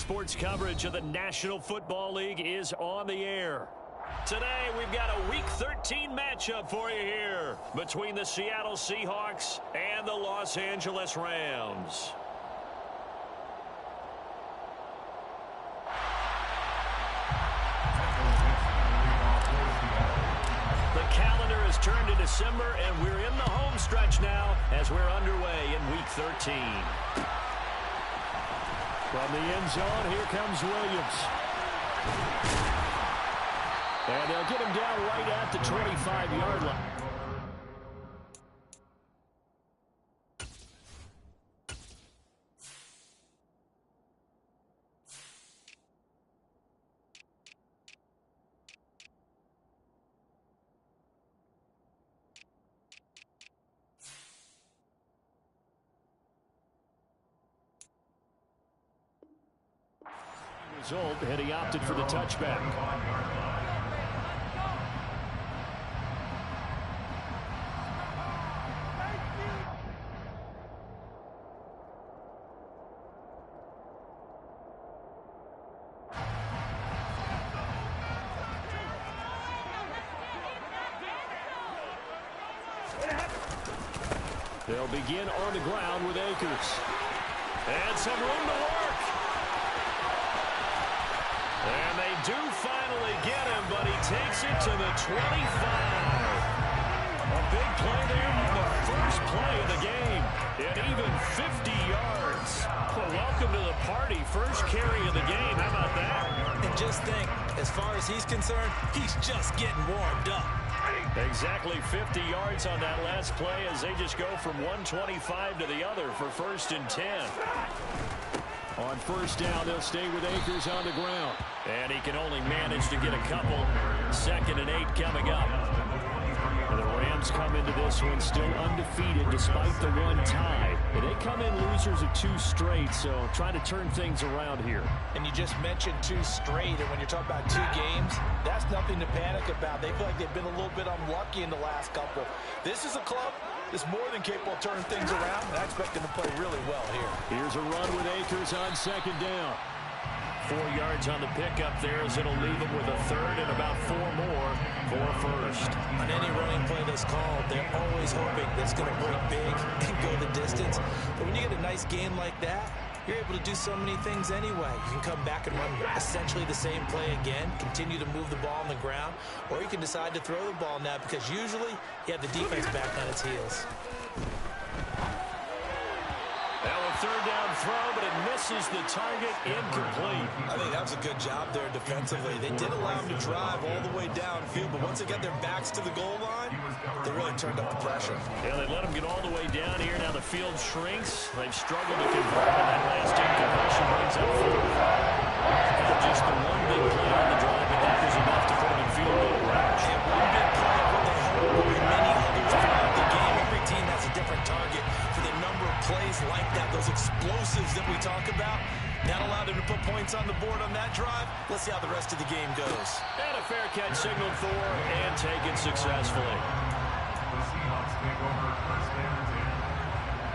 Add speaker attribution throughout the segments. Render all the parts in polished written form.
Speaker 1: sports coverage of the National Football League is on the air. Today, we've got a Week 13 matchup for you here between the Seattle Seahawks and the Los Angeles Rams. The calendar has turned to December, and we're in the home stretch now as we're underway in Week 13. From the end zone, here comes Williams. And they'll get him down right at the 25-yard line. Result, and he opted for the touchback. They'll begin on the ground with Akers. And some room to work. And they do finally get him, but he takes it to the 25. A big play there on the first play of the game. And even 50 yards. Well, welcome to the party. First carry of the game. How about that?
Speaker 2: And just think, as far as he's concerned, he's just getting warmed up.
Speaker 1: Exactly 50 yards on that last play as they just go from 125 to the other for 1st and 10. On first down, they'll stay with Akers on the ground. And he can only manage to get a couple. 2nd and 8 coming up. And the Rams come into this one still undefeated despite the one tie. And they come in losers of 2 straight, so trying to turn things around here.
Speaker 2: And you just mentioned 2 straight, and when you're talking about 2 games, that's nothing to panic about. They feel like they've been a little bit unlucky in the last couple. This is a club that's more than capable of turning things around, and I expect them to play really well here.
Speaker 1: Here's a run with Akers on 2nd down. 4 yards on the pickup there as it'll leave him with a 3rd and about 4 more for a 1st.
Speaker 2: On any running play that's called, they're always hoping that's going to break big and go the distance. But when you get a nice game like that, you're able to do so many things anyway. You can come back and run essentially the same play again, continue to move the ball on the ground, or you can decide to throw the ball now because usually you have the defense back on its heels.
Speaker 1: Now a 3rd down throw, but it misses the target, incomplete.
Speaker 2: I think that was a good job there defensively. They did allow them to drive all the way downfield, but once they got their backs to the goal line, they really turned up the pressure.
Speaker 1: Yeah, they let them get all the way down here. Now the field shrinks. They've struggled to convert, and that last incompletion brings up 4th. Just the one big play on the drive, but that was enough to put them in field goal range.
Speaker 2: And one big play of what they hope will be many others throughout the game. Every team has a different target for the number of plays like that, those explosives that we talk about. That allowed them to put points on the board on that drive. Let's see how the rest of the game goes.
Speaker 1: And a fair catch signaled for and taken successfully.
Speaker 3: The Seahawks take over 1st and 10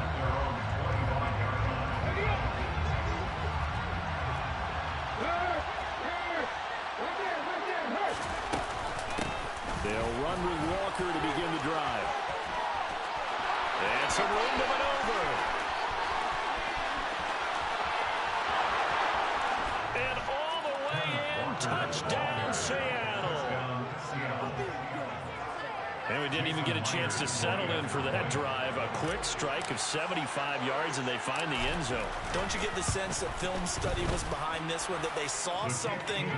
Speaker 3: at their own 25-yard line.
Speaker 1: They'll run with Walker to begin the drive. And some room to maneuver. And all the way in, touchdown Seattle. And we didn't even get a chance to settle in for that drive. A quick strike of 75 yards, and they find the end zone.
Speaker 2: Don't you get the sense that film study was behind this one, that they saw something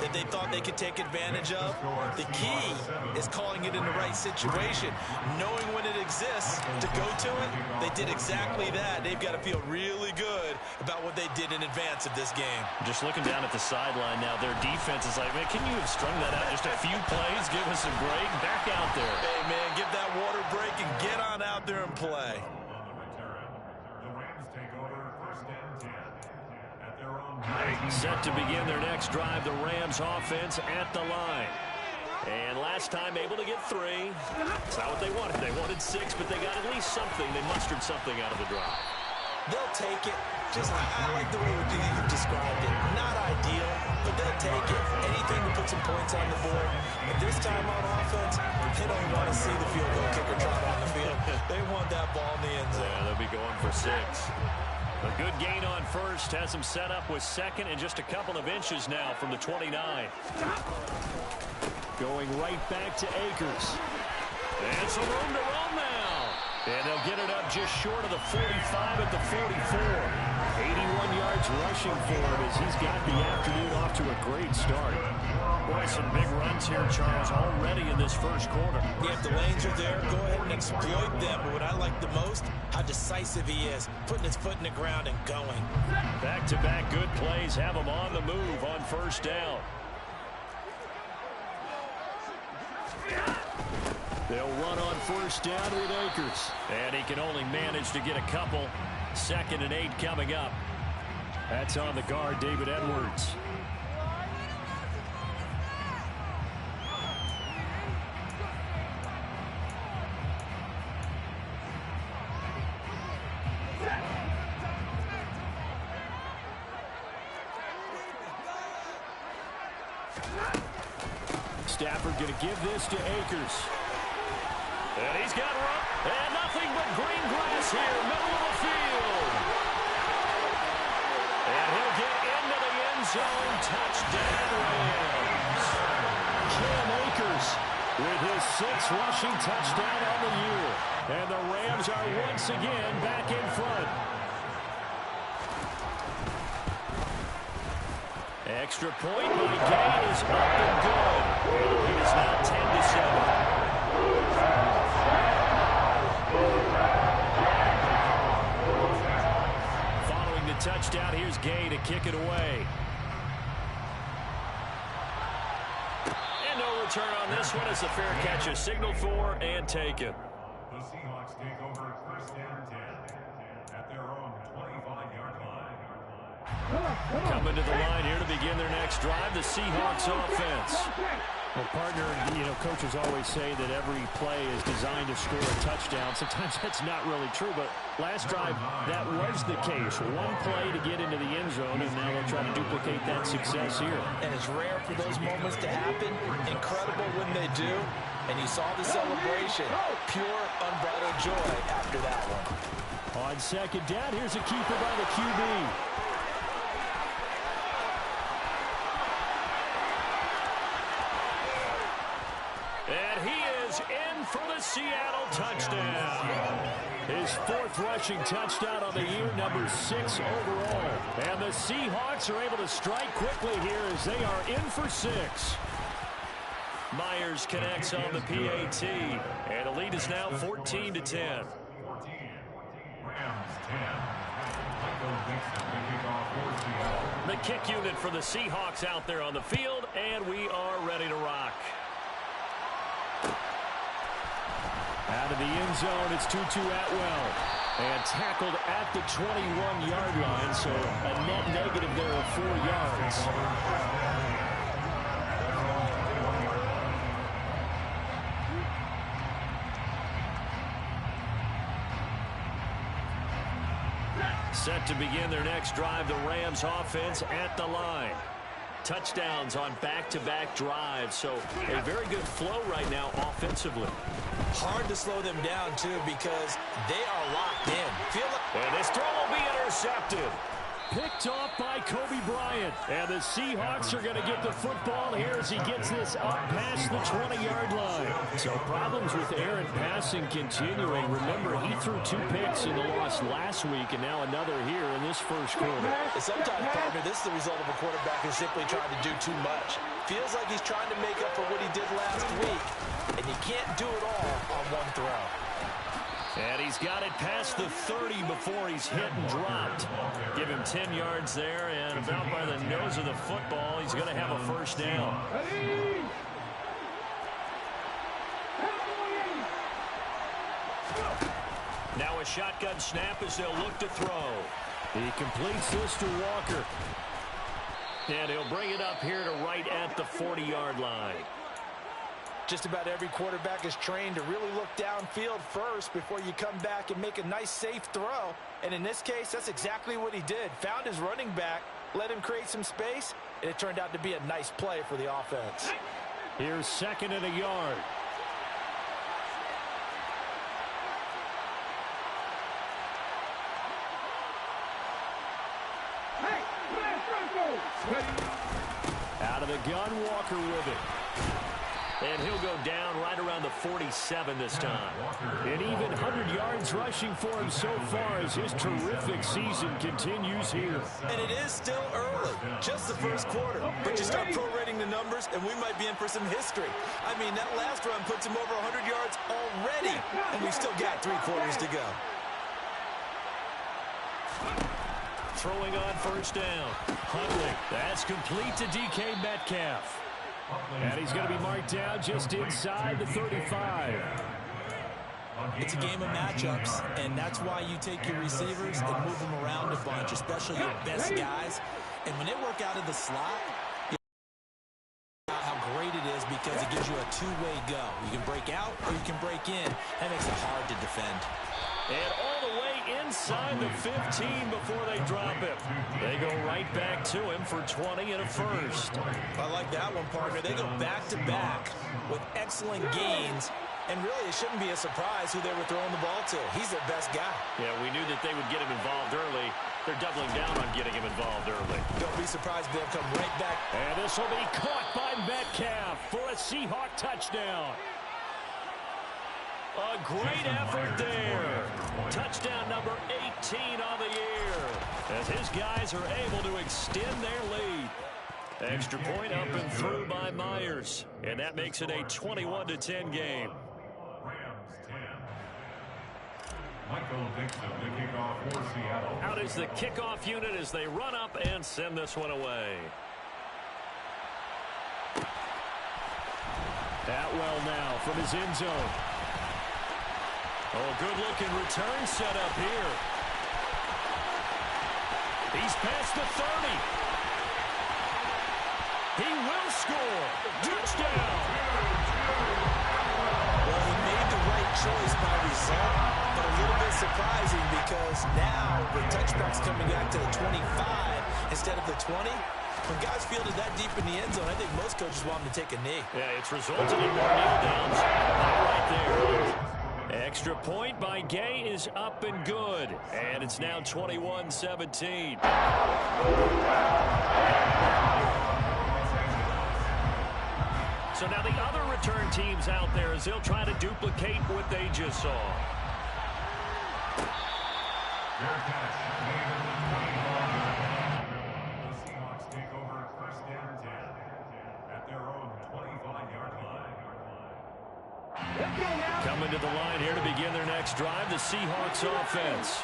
Speaker 2: that they thought they could take advantage of? The key is calling it in the right situation. Knowing when it exists to go to it, they did exactly that. They've got to feel really good about what they did in advance of this game.
Speaker 1: Just looking down at the sideline now, their defense is like, man, can you have strung that out just a few plays? Give us a break. Back out there.
Speaker 2: Hey, man, give that water break and get on out there and play.
Speaker 3: The Rams take over 1st and 10 at their own.
Speaker 1: Set to begin their next drive, the Rams offense at the line. And last time able to get 3. It's not what they wanted. They wanted 6, but they got at least something. They mustered something out of the drive.
Speaker 2: They'll take it. Just I like the way you've described it. take it. Anything to put some points on the board. But this time on offense, they don't want to see the field goal kicker trot on the field. They want that ball in the end zone.
Speaker 1: Yeah, they'll be going for 6. A good gain on first. Has them set up with second and just a couple of inches now from the 29. Going right back to Akers. And some room to run now. And they'll get it up just short of the 45 at the 44. 81 yards rushing for him as he's got the afternoon off to a great start. Boy, some big runs here, Charles, already in this first quarter.
Speaker 2: Yeah, if the lanes are there, go ahead and exploit them. But what I like the most, how decisive he is, putting his foot in the ground and going.
Speaker 1: Back-to-back good plays have him on the move on first down. They'll run on first down with Akers. And he can only manage to get a couple. 2nd and 8 coming up. That's on the guard, David Edwards. Stafford going to give this to Akers. And he's got room. And nothing but green grass here, middle of the field. And he'll get into the end zone. Touchdown, Rams. Cam Akers with his 6th rushing touchdown on the year. And the Rams are once again back in front. Extra point by Gay is up and good. The lead is now 10-7. Following the touchdown, here's Gay to kick it away. And no return on this one as the fair catch is signaled for and taken.
Speaker 3: The Seahawks take over 1st and 10 at their own 25-yard line.
Speaker 1: Coming to the line here to begin their next drive, the Seahawks offense.
Speaker 4: Well, partner, coaches always say that every play is designed to score a touchdown. Sometimes that's not really true, but last drive, that was the case. One play to get into the end zone, and now they'll try to duplicate that success here.
Speaker 2: And it's rare for those moments to happen. Incredible when they do. And you saw the celebration. Pure, unbridled joy after that one.
Speaker 1: On 2nd down, here's a keeper by the QB. And he is in for the Seattle touchdown. His 4th rushing touchdown on the year, number 6 overall. And the Seahawks are able to strike quickly here as they are in for 6. Myers connects on the PAT. And the lead is now 14-10.
Speaker 3: 14. Rams 10.
Speaker 1: The kick unit for the Seahawks out there on the field, and we are ready to rock. Out of the end zone, it's Tutu Atwell. And tackled at the 21-yard line, so a net negative there of 4 yards. Set to begin their next drive, the Rams offense at the line. Touchdowns on back-to-back drives, so a very good flow right now offensively.
Speaker 2: Hard to slow them down, too, because they are locked in.
Speaker 1: And this throw will be intercepted. Picked off by Kobe Bryant. And the Seahawks are going to get the football here as he gets this up past the 20-yard line. So problems with errant passing continuing. Remember, he threw 2 picks in the loss last week and now another here in this first quarter.
Speaker 2: Sometimes, partner, this is the result of a quarterback who's simply trying to do too much. Feels like he's trying to make up for what he did last week. And you can't do it all on one throw.
Speaker 1: And he's got it past the 30 before he's hit and dropped. Give him 10 yards there, and about by the nose of the football, he's going to have a first down. Now a shotgun snap as they'll look to throw. He completes this to Walker. And he'll bring it up here to right at the 40-yard line.
Speaker 2: Just about every quarterback is trained to really look downfield first before you come back and make a nice, safe throw. And in this case, that's exactly what he did. Found his running back let him create some space, and it turned out to be a nice play for the offense.
Speaker 4: Here's 2nd and a yard. Out of the gun, Walker with it. And he'll go down right around the 47 this time. And even 100 yards rushing for him so far as his terrific season continues here.
Speaker 2: And it is still early, just the first quarter. But you start prorating the numbers, and we might be in for some history. I mean, that last run puts him over 100 yards already, and we've still got 3 quarters to go.
Speaker 1: Throwing on 1st down. Huntley. That's complete to DK Metcalf. And he's going to be marked down just inside the 35.
Speaker 2: It's a game of matchups, and that's why you take your receivers and move them around a bunch, especially your best guys. And when they work out of the slot, you know how great it is because it gives you a two-way go. You can break out or you can break in. That makes it hard to defend.
Speaker 1: And all the way inside the 15 before they drop him. They go right back to him for 20 and a first.
Speaker 2: I like that one, partner. They go back-to-back with excellent gains. And really, it shouldn't be a surprise who they were throwing the ball to. He's their best guy.
Speaker 1: Yeah, we knew that they would get him involved early. They're doubling down on getting him involved early.
Speaker 2: Don't be surprised if they'll come right back.
Speaker 4: And this will be caught by Metcalf for a Seahawk touchdown.
Speaker 1: A great effort there. Touchdown number 18 on the year as his guys are able to extend their lead. Extra point up and through by Myers. And that makes it a 21-10 game.
Speaker 3: Rams 10. Michael Dixon, the kickoff for Seattle.
Speaker 1: Out is the kickoff unit as they run up and send this one away.
Speaker 4: Atwell now from his end zone.
Speaker 1: Oh, good-looking return set up here. He's past the 30. He will score. Touchdown.
Speaker 2: Well, he made the right choice by result, but a little bit surprising because now the touchback's coming back to the 25 instead of the 20. When guys fielded that deep in the end zone, I think most coaches want them to take a knee.
Speaker 1: Yeah, it's resulted in more kneel downs. Right there. Extra point by Gay is up and good. And it's now 21-17. So now the other return teams out there as they'll try to duplicate what they just saw.
Speaker 3: Fair catch. Made at the 25. The Seahawks take over 1st and 10 at their own 25-yard line.
Speaker 1: Coming to the line here to begin their next drive, the Seahawks offense.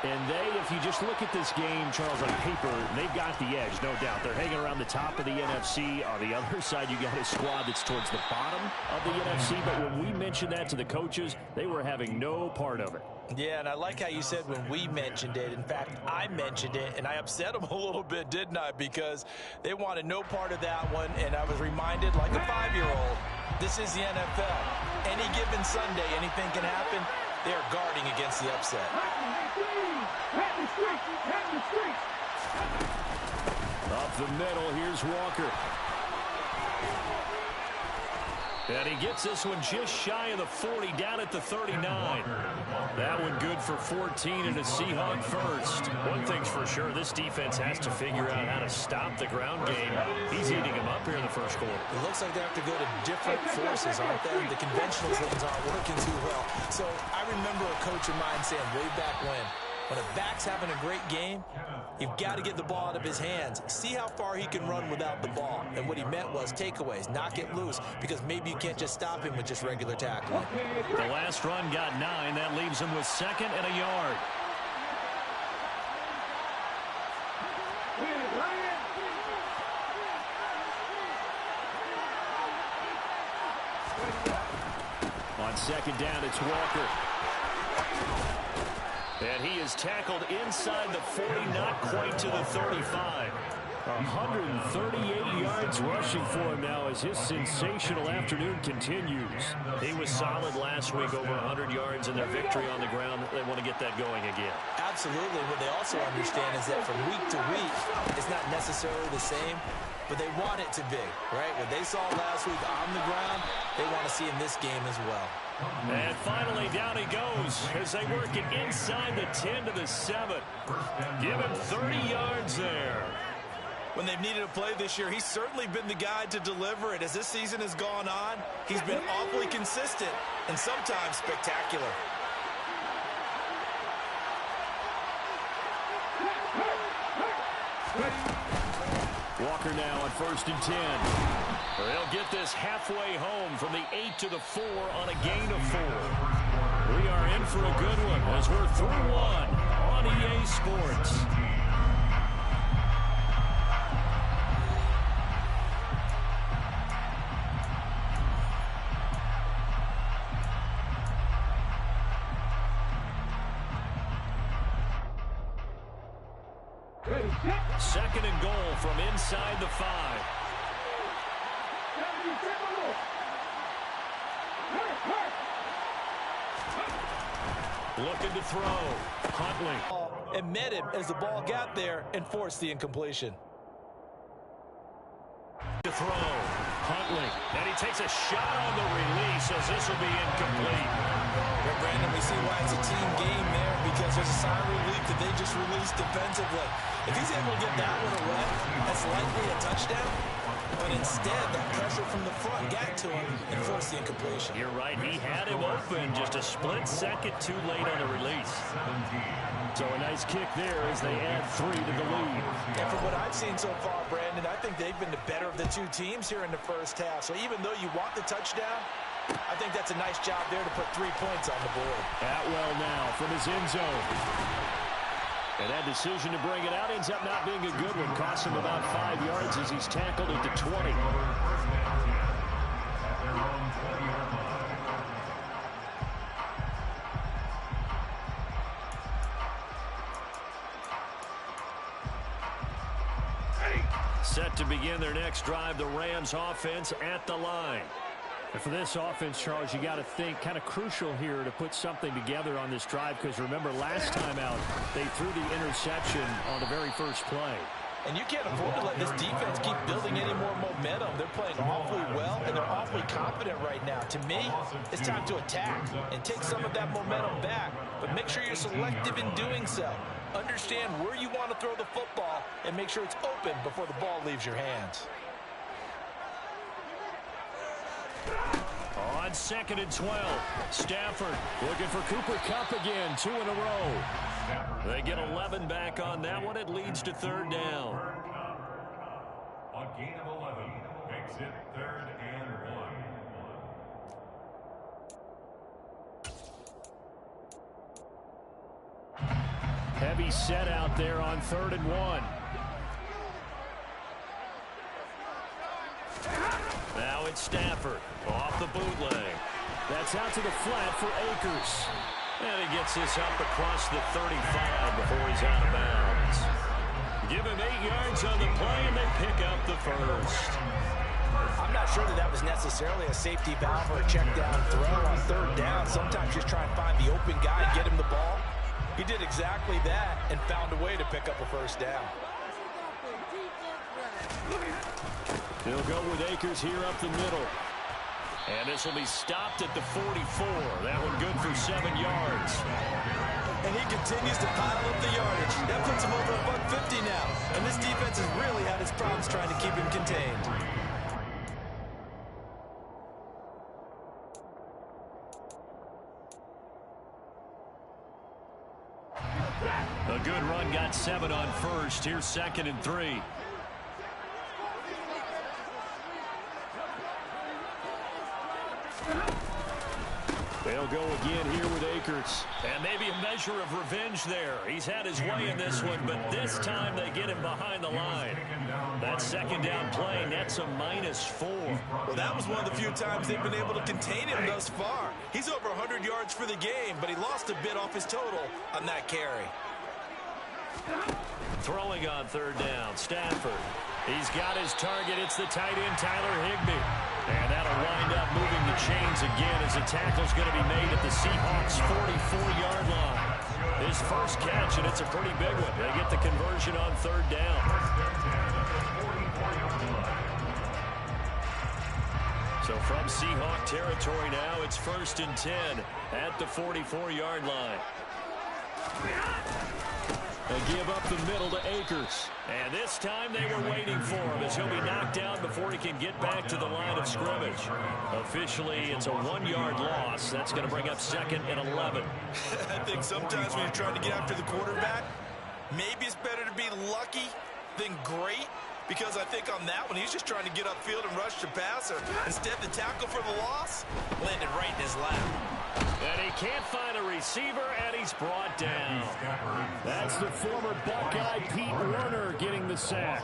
Speaker 4: And they, if you just look at this game, Charles, on paper, they've got the edge, no doubt. They're hanging around the top of the NFC. On the other side, you got a squad that's towards the bottom of the NFC. But when we mentioned that to the coaches, they were having no part of it.
Speaker 2: Yeah, and I like how you said when we mentioned it. In fact, I mentioned it, and I upset them a little bit, didn't I? Because they wanted no part of that one, and I was reminded like a 5-year-old, this is the NFL. Any given Sunday, anything can happen. They're guarding against the upset.
Speaker 4: Up the middle, here's Walker.
Speaker 1: And he gets this one just shy of the 40, down at the 39. That one good for 14 and a Seahawk first. One thing's for sure, this defense has to figure out how to stop the ground game. He's eating them up here in the first quarter.
Speaker 2: It looks like they have to go to different forces, aren't they? The conventional things aren't working too well. So I remember a coach of mine saying way back when a back's having a great game, you've got to get the ball out of his hands. See how far he can run without the ball. And what he meant was takeaways, knock it loose, because maybe you can't just stop him with just regular tackling.
Speaker 1: The last run got 9. That leaves him with 2nd and a yard.
Speaker 4: On 2nd down, it's Walker.
Speaker 1: And he is tackled inside the 40, not quite to the 35.
Speaker 4: 138 yards rushing for him now as his sensational afternoon continues.
Speaker 1: He was solid last week, over 100 yards in their victory on the ground. They want to get that going again.
Speaker 2: Absolutely. What they also understand is that from week to week, it's not necessarily the same, but they want it to be, right? What they saw last week on the ground, they want to see in this game as well.
Speaker 1: And finally, down he goes as they work it inside the 10 to the 7. Give him 30 yards there.
Speaker 2: When they've needed a play this year, he's certainly been the guy to deliver it. As this season has gone on, he's been awfully consistent and sometimes spectacular.
Speaker 1: Walker now on 1st and 10. They'll get this halfway home from the 8 to the 4 on a gain of 4. We are in for a good one as we're through one on EA Sports. Second and goal from inside the 5. Looking to throw. Huntley.
Speaker 2: And met him as the ball got there and forced the incompletion.
Speaker 1: To throw. Huntley. And he takes a shot on the release as this will be incomplete.
Speaker 2: Well, Brandon, we see why it's a team game there because there's a sigh of relief that they just released defensively. If he's able to get that one away, that's likely a touchdown. But instead, that pressure from the front got to him and forced the incompletion.
Speaker 1: You're right. He had him open just a split second too late on the release.
Speaker 4: So a nice kick there as they add 3 to the lead.
Speaker 2: And from what I've seen so far, Brandon, I think they've been the better of the two teams here in the first half. So even though you want the touchdown, I think that's a nice job there to put 3 points on the board.
Speaker 4: Atwell now from his end zone. And that decision to bring it out ends up not being a good one. Costs him about 5 yards as he's tackled at the 20.
Speaker 1: Set to begin their next drive, the Rams offense at the line.
Speaker 4: And for this offense, Charles, you got to think kind of crucial here to put something together on this drive because remember last time out they threw the interception on the very first play.
Speaker 2: And you can't afford to let this defense keep building any more momentum. They're playing awfully well, and they're awfully confident right now. To me, it's time to attack and take some of that momentum back, but make sure you're selective in doing so. Understand where you want to throw the football and make sure it's open before the ball leaves your hands.
Speaker 1: On 2nd and 12, Stafford looking for Cooper Kupp again, 2 in a row. They get 11 back on that one. It leads to 3rd down.
Speaker 3: A gain of 11 makes it 3rd and 1.
Speaker 4: Heavy set out there on 3rd and 1.
Speaker 1: Now it's Stafford off the bootleg.
Speaker 4: That's out to the flat for Akers.
Speaker 1: And he gets this up across the 35 before he's out of bounds. Give him 8 yards on the play, and they pick up the first.
Speaker 2: I'm not sure that was necessarily a safety valve or a check down throw on 3rd down. Sometimes just try and find the open guy and get him the ball. He did exactly that and found a way to pick up a 1st down.
Speaker 4: They'll go with Akers here up the middle.
Speaker 1: And this will be stopped at the 44. That one good for 7 yards.
Speaker 2: And he continues to pile up the yardage. That puts him over a $150 now. And this defense has really had its problems trying to keep him contained.
Speaker 1: A good run got 7 on 1st. Here's 2nd and 3.
Speaker 4: They'll go again here with Akers.
Speaker 1: And maybe a measure of revenge there. He's had his way in this one, but this time they get him behind the line. That 2nd down play nets a -4.
Speaker 2: Well, that was one of the few times they've been able to contain him thus far. He's over 100 yards for the game, but he lost a bit off his total on that carry.
Speaker 1: Throwing on third down, Stafford. He's got his target. It's the tight end, Tyler Higbee. And that'll wind up moving the chains again as the tackle's going to be made at the Seahawks' 44-yard line. His first catch, and it's a pretty big one. They get the conversion on third down. So from Seahawk territory now, it's 1st and 10 at the 44-yard line. They give up the middle to Akers. And this time they were waiting for him as he'll be knocked down before he can get back to the line of scrimmage. Officially, it's a 1-yard loss. That's going to bring up 2nd and 11.
Speaker 2: I think sometimes when you're trying to get after the quarterback, maybe it's better to be lucky than great. Because I think on that one, he's just trying to get upfield and rush the passer. Instead, the tackle for the loss landed right in his lap.
Speaker 1: And he can't find a receiver, and he's brought down.
Speaker 4: That's the former Buckeye Pete Werner getting the sack.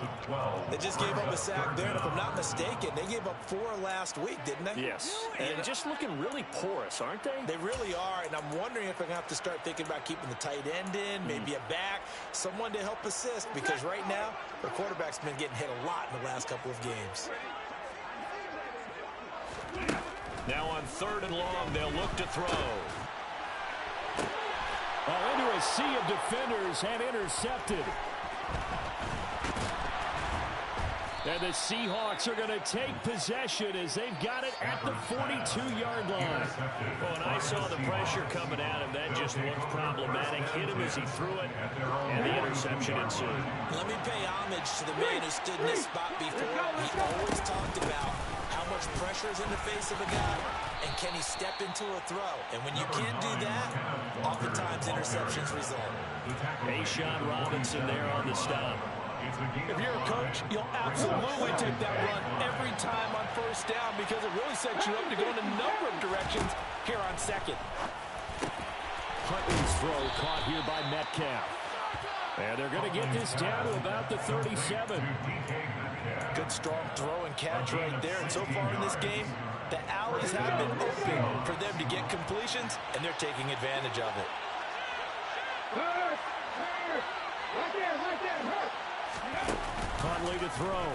Speaker 2: They just gave up a sack there, and if I'm not mistaken, they gave up 4 last week, didn't they?
Speaker 4: Yes. And just looking really porous, aren't they?
Speaker 2: They really are, and I'm wondering if I'm going to have to start thinking about keeping the tight end in, maybe a back, someone to help assist, because right now, their quarterback's been getting hit a lot in the last couple of games.
Speaker 1: Now on 3rd and long, they'll look to throw.
Speaker 4: Into a sea of defenders and intercepted. And the Seahawks are going to take possession as they've got it at the 42-yard line.
Speaker 1: Well, and I saw the pressure coming at him. That just looked problematic. Hit him as he threw it, and the interception ensued.
Speaker 2: Let me pay homage to the man who stood in this spot before. He always talked about how much pressure is in the face of a guy, and can he step into a throw? And when you can't do that, oftentimes interceptions result.
Speaker 1: Sean Robinson there on the stop.
Speaker 5: If you're a coach, you'll absolutely take that run every time on 1st down because it really sets you up to go in a number of directions here on 2nd.
Speaker 4: Huntley's throw caught here by Metcalf. And they're going to get this down to about the 37.
Speaker 2: Good strong throw and catch right there. And so far in this game, the alleys have been open for them to get completions, and they're taking advantage of it.
Speaker 4: Huntley to throw.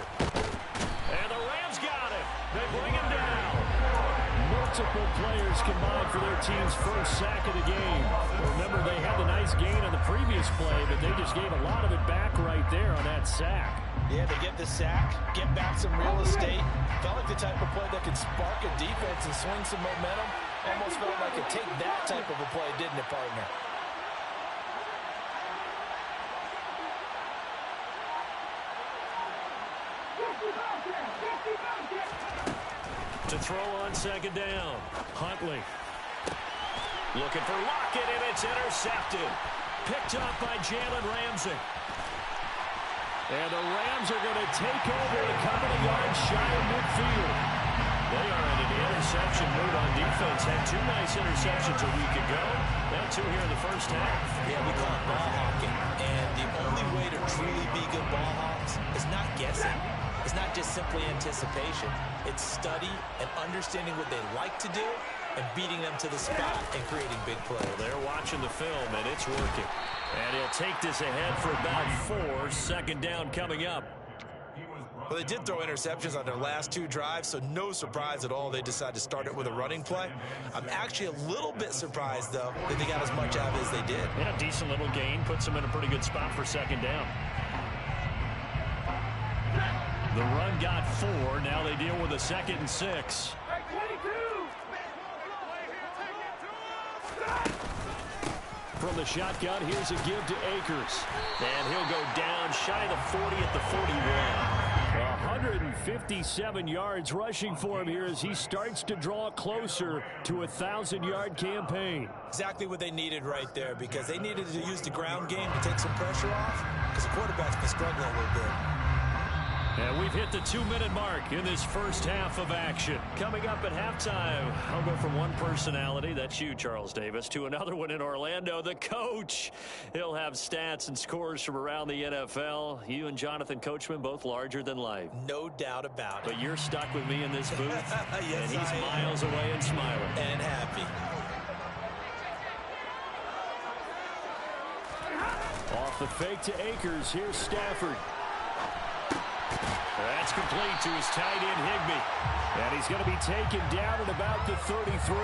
Speaker 1: And the Rams got him. They bring him down.
Speaker 4: Multiple players combined for their team's first sack of the game. Remember, they had a nice gain on the previous play, but they just gave a lot of it back right there on that sack.
Speaker 2: Yeah, they get the sack, get back some real estate. Felt like the type of play that could spark a defense and swing some momentum. Almost felt like it take that type of a play, didn't it, partner?
Speaker 1: To throw on 2nd down. Huntley. Looking for Lockett, and it's intercepted. Picked up by Jalen Ramsey.
Speaker 4: And the Rams are going to take over a couple of yards shy of midfield.
Speaker 1: They are in an interception mood on defense. Had 2 nice interceptions a week ago. Now 2 here in the first half.
Speaker 2: Yeah, we call it ball hawking. And the only way to truly be good ball hawks is not guessing. It's not just simply anticipation. It's study and understanding what they like to do and beating them to the spot and creating big plays.
Speaker 1: Well, they're watching the film, and it's working. And he'll take this ahead for about 4. 2nd down coming up.
Speaker 2: Well, they did throw interceptions on their last 2 drives, so no surprise at all they decided to start it with a running play. I'm actually a little bit surprised, though, that they got as much out of it as they did.
Speaker 1: Yeah, decent little gain. Puts them in a pretty good spot for 2nd down. The run got 4. Now they deal with a 2nd and 6.
Speaker 4: From the shotgun, here's a give to Akers.
Speaker 1: And he'll go down shy of the 40 at the 41.
Speaker 4: 157 yards rushing for him here as he starts to draw closer to a 1,000-yard campaign.
Speaker 2: Exactly what they needed right there, because they needed to use the ground game to take some pressure off, because the quarterback's been struggling a little bit.
Speaker 1: And we've hit the 2-minute mark in this first half of action. Coming up at halftime, I'll go from one personality, that's you, Charles Davis, to another one in Orlando, the coach. He'll have stats and scores from around the NFL. You and Jonathan Coachman, both larger than life.
Speaker 2: No doubt about it.
Speaker 1: But you're stuck with me in this booth,
Speaker 2: yes,
Speaker 1: and he's miles away and smiling.
Speaker 2: And happy.
Speaker 4: The fake to Akers. Here's Stafford.
Speaker 1: That's complete to his tight end, Higbee.
Speaker 4: And he's going to be taken down at about the 33.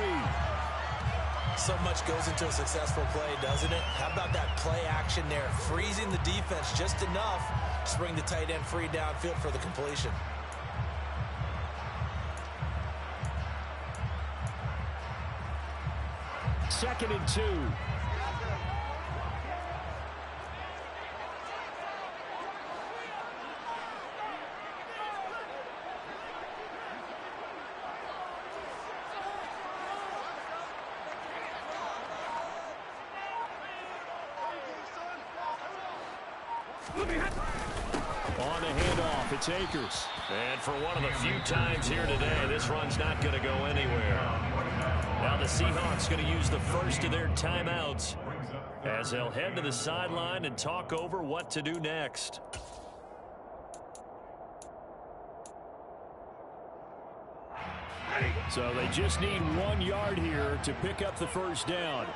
Speaker 2: So much goes into a successful play, doesn't it? How about that play action there? Freezing the defense just enough to bring the tight end free downfield for the completion.
Speaker 4: Second and 2. On the handoff, it's Akers.
Speaker 1: And for one of the few times here today, this run's not going to go anywhere. Now the Seahawks going to use the first of their timeouts as they'll head to the sideline and talk over what to do next.
Speaker 4: So they just need 1 yard here to pick up the first down.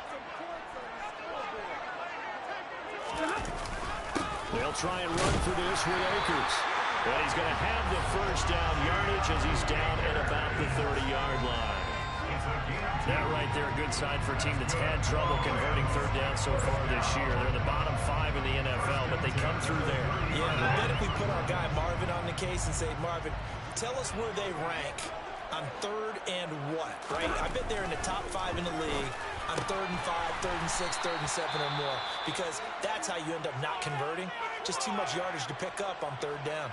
Speaker 4: They'll try and run for this with Akers.
Speaker 1: But he's going to have the first down yardage as he's down at about the 30-yard line.
Speaker 4: That right there, a good sign for a team that's had trouble converting third down so far this year. They're in the bottom 5 in the NFL, but they come through there.
Speaker 2: Yeah, but then if we put our guy Marvin on the case and say, Marvin, tell us where they rank on third and what, right? I bet they're in the top 5 in the league on 3rd and 5, 3rd and 6, 3rd and 7 or more, because that's how you end up not converting. Just too much yardage to pick up on third down.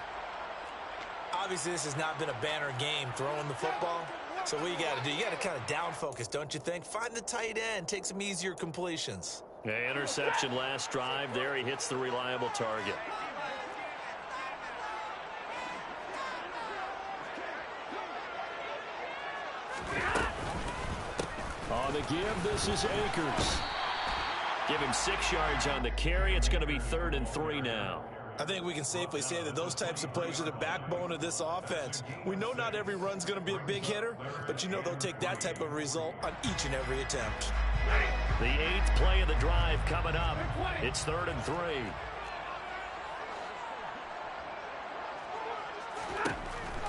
Speaker 2: Obviously, this has not been a banner game throwing the football. So what you got to do, you got to kind of down focus, don't you think? Find the tight end, take some easier completions.
Speaker 1: Okay, interception last drive. There he hits the reliable target.
Speaker 4: On the give, this is Akers.
Speaker 1: Give him 6 yards on the carry. It's going to be 3rd and 3 now.
Speaker 2: I think we can safely say that those types of plays are the backbone of this offense. We know not every run's going to be a big hitter, but you know they'll take that type of result on each and every attempt.
Speaker 1: The 8th play of the drive coming up. It's 3rd and 3.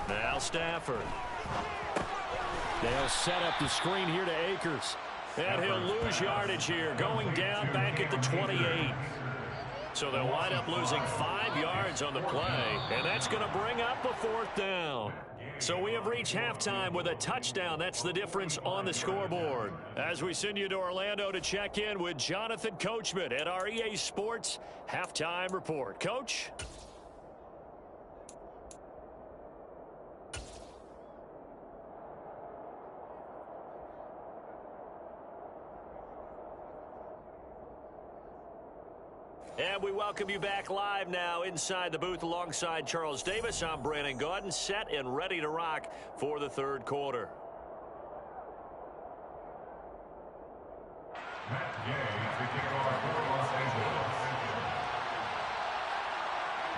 Speaker 1: Now Stafford.
Speaker 4: They'll set up the screen here to Akers.
Speaker 1: And he'll lose yardage here, going down back at the 28. So they'll wind up losing 5 yards on the play, and that's going to bring up a 4th down. So we have reached halftime with a touchdown. That's the difference on the scoreboard. As we send you to Orlando to check in with Jonathan Coachman at our EA Sports Halftime Report. Coach? And we welcome you back live now inside the booth alongside Charles Davis. I'm Brandon Gaudin, set and ready to rock for the 3rd quarter.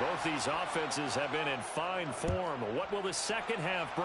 Speaker 1: Both these offenses have been in fine form. What will the second half bring?